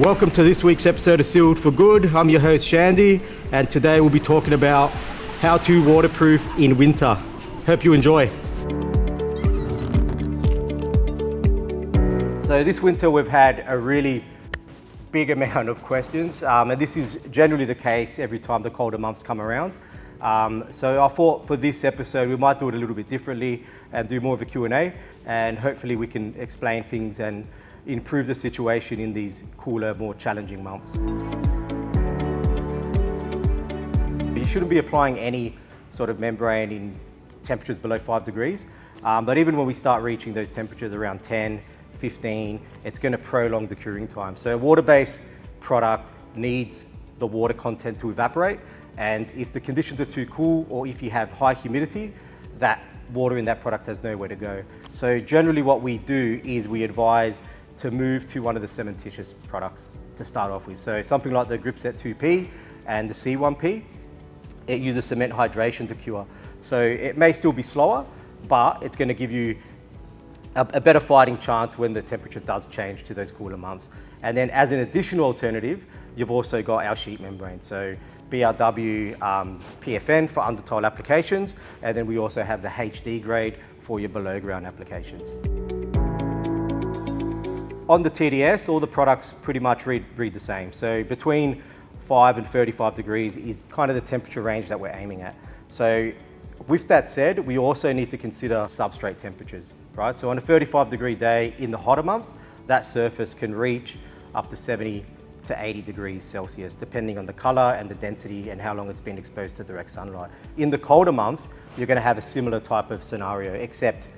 Welcome to this week's episode of Sealed for Good. I'm your host Shandy, and today we'll be talking about how to waterproof in winter. Hope you enjoy. So this winter we've had a really big amount of questions, and this is generally the case every time the colder months come around. So I thought for this episode we might do it a little bit differently and do more of a Q&A, and hopefully we can explain things and improve the situation in these cooler, more challenging months. You shouldn't be applying any sort of membrane in temperatures below 5 degrees, but even when we start reaching those temperatures around 10, 15, it's going to prolong the curing time. So a water-based product needs the water content to evaporate, and if the conditions are too cool or if you have high humidity, that water in that product has nowhere to go. So generally what we do is we advise to move to one of the cementitious products to start off with. So something like the Gripset 2P and the C1P, it uses cement hydration to cure. So it may still be slower, but it's going to give you a better fighting chance when the temperature does change to those cooler months. And then as an additional alternative, you've also got our sheet membrane. So BRW PFN for under tile applications, and then we also have the HD grade for your below ground applications. On the TDS, all the products pretty much read the same. So between 5 and 35 degrees is kind of the temperature range that we're aiming at. So with that said, we also need to consider substrate temperatures, right? So on a 35 degree day in the hotter months, that surface can reach up to 70 to 80 degrees Celsius, depending on the color and the density and how long it's been exposed to direct sunlight. In the colder months, you're gonna have a similar type of scenario, except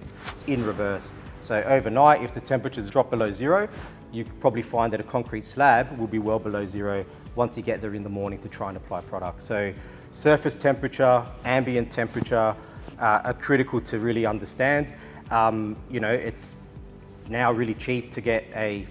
in reverse. So overnight, if the temperatures drop below zero, you could probably find that a concrete slab will be well below zero once you get there in the morning to try and apply product. So surface temperature, ambient temperature are critical to really understand. It's now really cheap to get a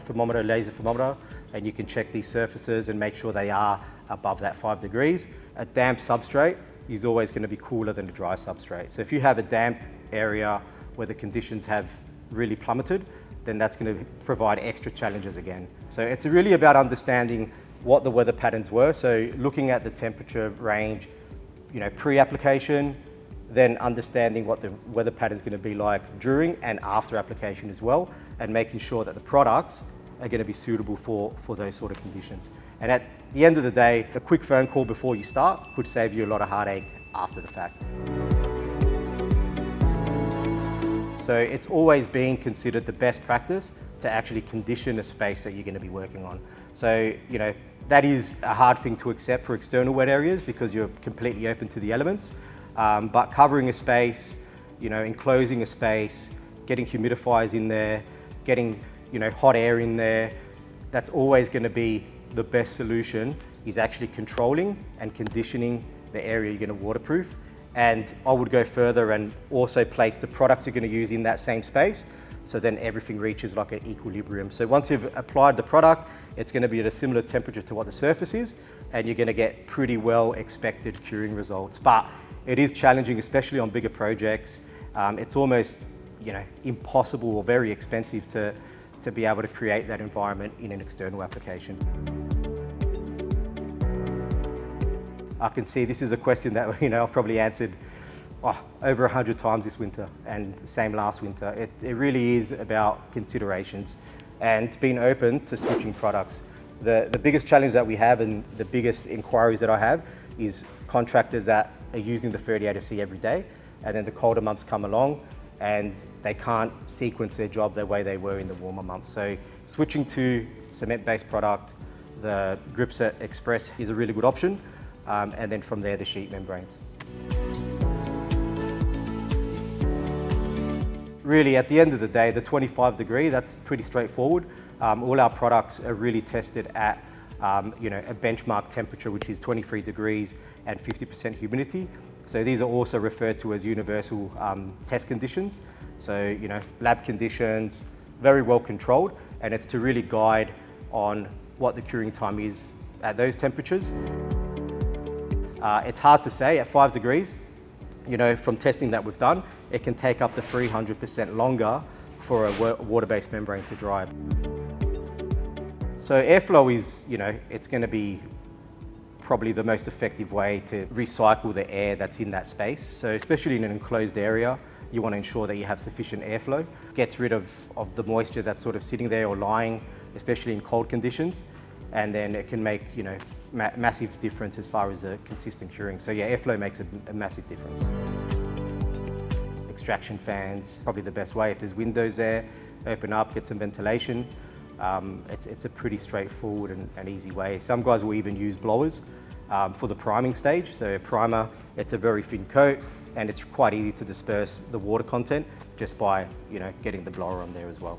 thermometer, laser thermometer, and you can check these surfaces and make sure they are above that 5 degrees. A damp substrate is always going to be cooler than a dry substrate. So if you have a damp area where the conditions have really plummeted, then that's going to provide extra challenges again. So it's really about understanding what the weather patterns were. So looking at the temperature range, pre-application, then understanding what the weather pattern is going to be like during and after application as well, and making sure that the products are going to be suitable for those sort of conditions. And at the end of the day, a quick phone call before you start could save you a lot of heartache after the fact. So it's always been considered the best practice to actually condition a space that you're going to be working on. So, that is a hard thing to accept for external wet areas because you're completely open to the elements. But covering a space, enclosing a space, getting humidifiers in there, getting, hot air in there, that's always going to be the best solution, is actually controlling and conditioning the area you're going to waterproof. And I would go further and also place the products you're going to use in that same space, so then everything reaches like an equilibrium. So once you've applied the product, it's going to be at a similar temperature to what the surface is, and you're going to get pretty well expected curing results. But it is challenging, especially on bigger projects. It's almost impossible or very expensive to be able to create that environment in an external application. I can see this is a question that I've probably answered over 100 times this winter, and same last winter. It really is about considerations and being open to switching products. The biggest challenge that we have and the biggest inquiries that I have is contractors that are using the 38FC every day, and then the colder months come along and they can't sequence their job the way they were in the warmer months. So switching to cement-based product, the Gripset Express is a really good option. And then from there, the sheet membranes. Really, at the end of the day, the 25 degree, that's pretty straightforward. All our products are really tested at a benchmark temperature, which is 23 degrees and 50% humidity. So these are also referred to as universal test conditions. So, lab conditions, very well controlled, and it's to really guide on what the curing time is at those temperatures. It's hard to say at 5 degrees, from testing that we've done, it can take up to 300% longer for a water-based membrane to dry. So airflow is, it's going to be probably the most effective way to recycle the air that's in that space. So especially in an enclosed area, you want to ensure that you have sufficient airflow. Gets rid of the moisture that's sort of sitting there or lying, especially in cold conditions. And then it can make, massive difference as far as a consistent curing. So yeah, airflow makes a massive difference. Extraction fans, probably the best way. If there's windows there, open up, get some ventilation. It's a pretty straightforward and easy way. Some guys will even use blowers for the priming stage. So primer, it's a very thin coat and it's quite easy to disperse the water content just by getting the blower on there as well.